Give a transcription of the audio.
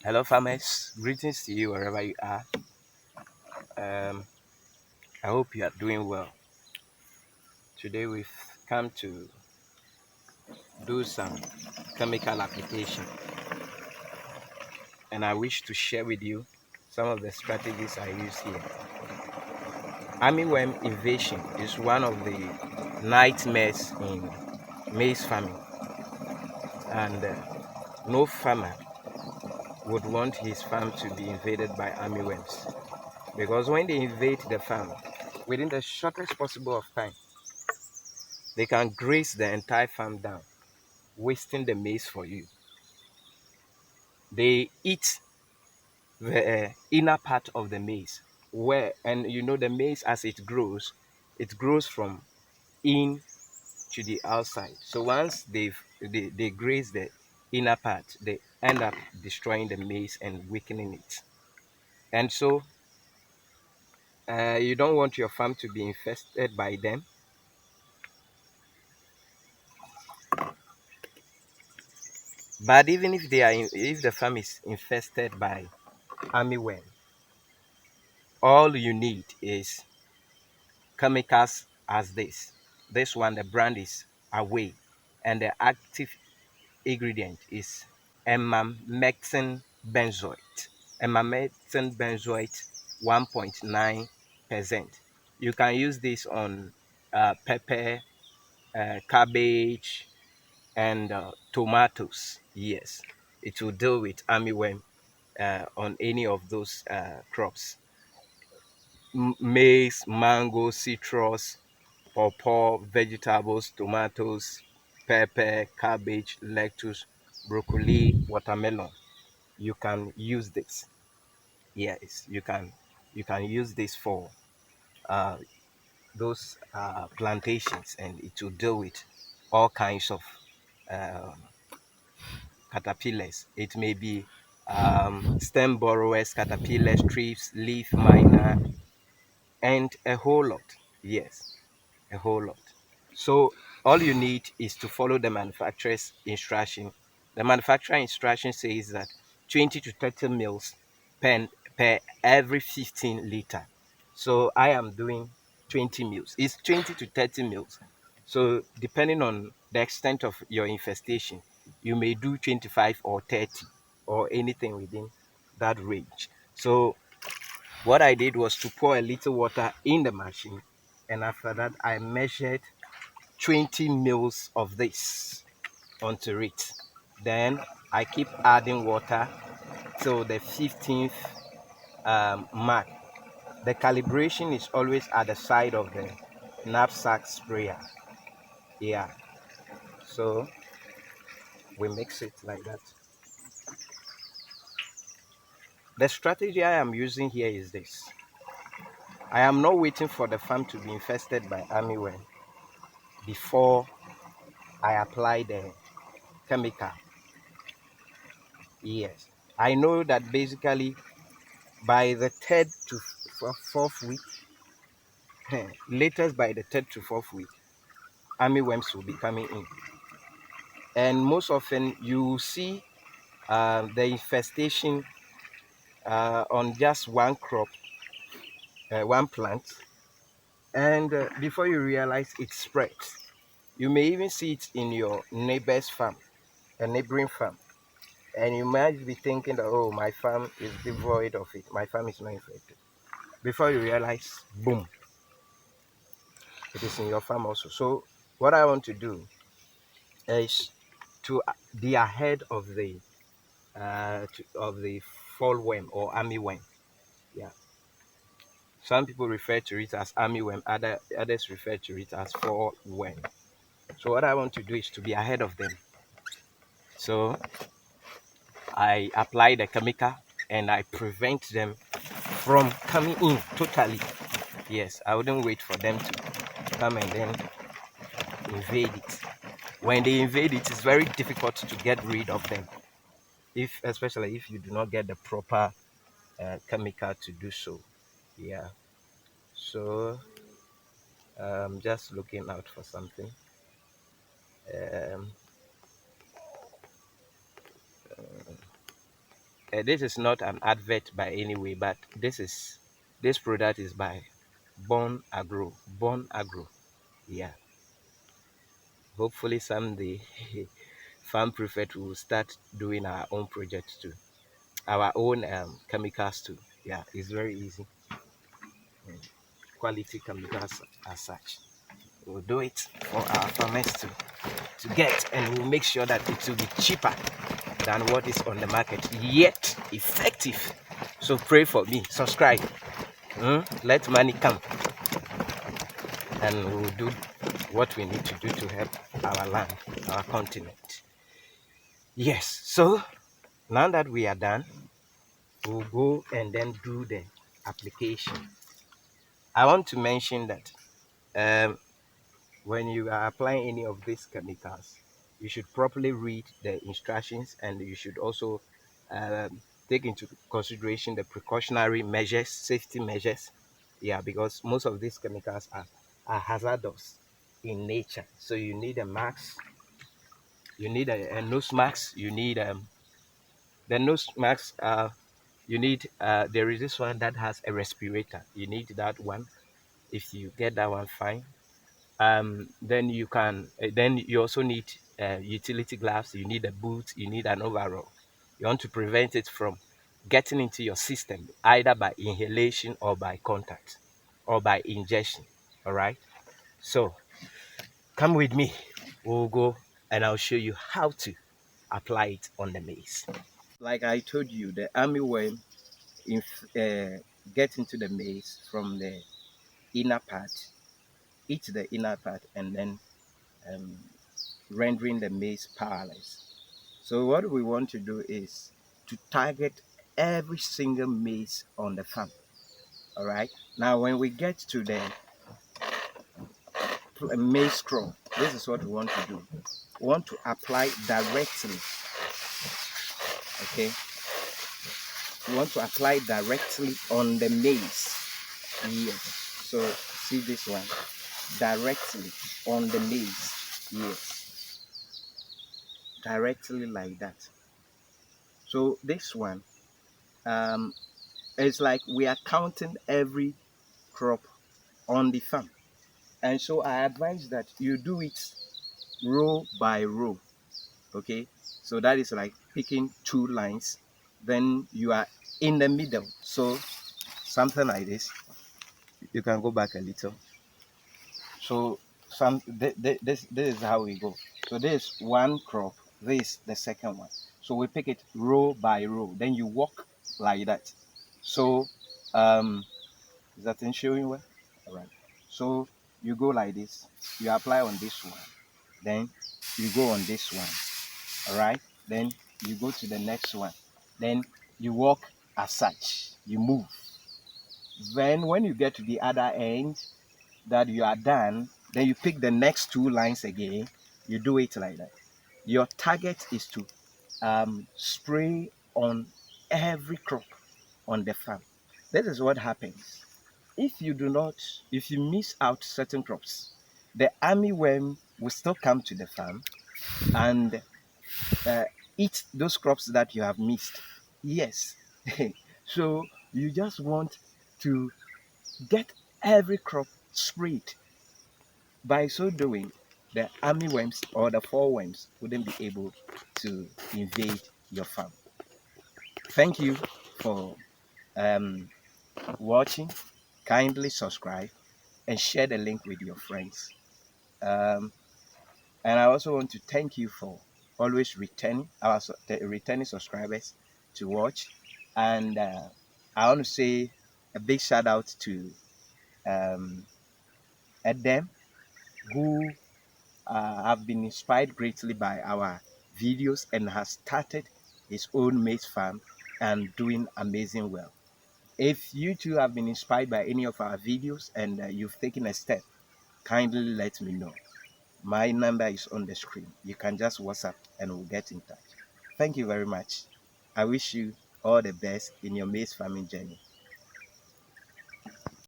Hello, farmers. Greetings to you wherever you are. I hope you are doing well. Today we've come to do some chemical application, and I wish to share with you some of the strategies I use here. Armyworm invasion is one of the nightmares in maize farming, and no farmer would want his farm to be invaded by armyworms because when they invade the farm, within the shortest possible of time, they can graze the entire farm down, wasting the maize for you. They eat the inner part of the maize, where, and you know, the maize as it grows from in to the outside. So once they graze the inner part, they end up destroying the maize and weakening it. And so you don't want your farm to be infested by them. But even if if the farm is infested by armyworm, all you need is chemicals as this. This one, the brand is Away, and the active ingredient is emamectin benzoate. Emamectin benzoate 1.9%. You can use this on pepper, cabbage, and tomatoes. Yes, it will deal with armyworm on any of those crops. Maize, mango, citrus, pawpaw, vegetables, tomatoes, pepper, cabbage, lettuce, broccoli, watermelon. You can use this. Yes, you can use this for uh, those plantations, and it will deal with all kinds of um caterpillars. It may be stem borrowers, caterpillars, thrips, leaf miner, and a whole lot. Yes, a whole lot. So all you need is to follow the manufacturer's instruction. The manufacturer instruction says that 20 to 30 mils per, per every 15 liter. So I am doing 20 mils. It's 20 to 30 mils. So depending on the extent of your infestation, you may do 25 or 30 or anything within that range. So what I did was to pour a little water in the machine, and after that I measured 20 mils of this onto it. Then I keep adding water till the 15th mark. The calibration is always at the side of the knapsack sprayer. Yeah, so we mix it like that. The strategy I am using here is this. I am not waiting for the farm to be infested by armyworm before I apply the chemical. Yes, I know that basically by the third to fourth week, latest by the third to fourth week, armyworms will be coming in. And most often you will see the infestation on just one crop, one plant, and before you realize it spreads. You may even see it in your neighbor's farm, a neighboring farm, and you might be thinking that, oh, my farm is devoid of it, my farm is not infected. Before you realize, boom, it is in your farm also. So what I want to do is to be ahead of the fall worm or army worm. Yeah, some people refer to it as army worm, others refer to it as fall worm. So what I want to do is to be ahead of them. So I apply the chemical and I prevent them from coming in totally. Yes, I wouldn't wait for them to come and then invade it. When they invade it, it's very difficult to get rid of them, if especially if you do not get the proper chemical to do so. Yeah, so just looking out for something. Um, this is not an advert by any way, but this product is by Born Agro. Born Agro. Yeah. Hopefully someday Farm Prefect will start doing our own projects too. Our own chemicals too. Yeah, it's very easy. Quality chemicals as such. We'll do it for our farmers to get, and we'll make sure that it will be cheaper than what is on the market, yet effective. So pray for me, subscribe, let money come, and we'll do what we need to do to help our land, our continent. Yes, so now that we are done, we'll go and then do the application. I want to mention that when you are applying any of these chemicals, you should properly read the instructions, and you should also take into consideration the precautionary measures, safety measures. Yeah, because most of these chemicals are hazardous in nature. So you need a mask, you need a nose mask, you need the nose mask. You need there is this one that has a respirator. You need that one. If you get that one, fine. Then you can then you also need utility gloves, you need a boot, you need an overall. You want to prevent it from getting into your system, either by inhalation or by contact or by ingestion. All right, so come with me, we'll go and I'll show you how to apply it on the maize. Like I told you, the armyworm get into the maize from the inner part, eat the inner part, and then um, rendering the maize powerless. So what we want to do is to target every single maize on the farm. All right. Now, when we get to the maize crop, this is what we want to do. We want to apply directly. Okay. We want to apply directly on the maize. Yes. So see this one, directly on the maize. Yes. Directly like that. So this one, it's like we are counting every crop on the farm, and so I advise that you do it row by row. Okay, so that is like picking two lines, then you are in the middle, so something like this. You can go back a little. So this is how we go. So this is one crop, this is the second one. So we pick it row by row, then you walk like that. So is that thing showing well? All right. So you go like this. You apply on this one. Then you go on this one. All right. Then you go to the next one. Then you walk as such. You move. Then when you get to the other end that you are done, then you pick the next two lines again. You do it like that. Your target is to spray on every crop on the farm. This is what happens. If you miss out certain crops, the armyworm will still come to the farm and uh, eat those crops that you have missed. Yes. So you just want to get every crop sprayed. By so doing, the armyworms or the fallworms wouldn't be able to invade your farm. Thank you for um, watching. Kindly subscribe and share the link with your friends. Um, and I also want to thank you for always returning the returning subscribers to watch. And I want to say a big shout out to Edem, who have been inspired greatly by our videos and has started his own maize farm and doing amazing well. If you too have been inspired by any of our videos and you've taken a step, kindly let me know. My number is on the screen. You can just WhatsApp and we'll get in touch. Thank you very much. I wish you all the best in your maize farming journey.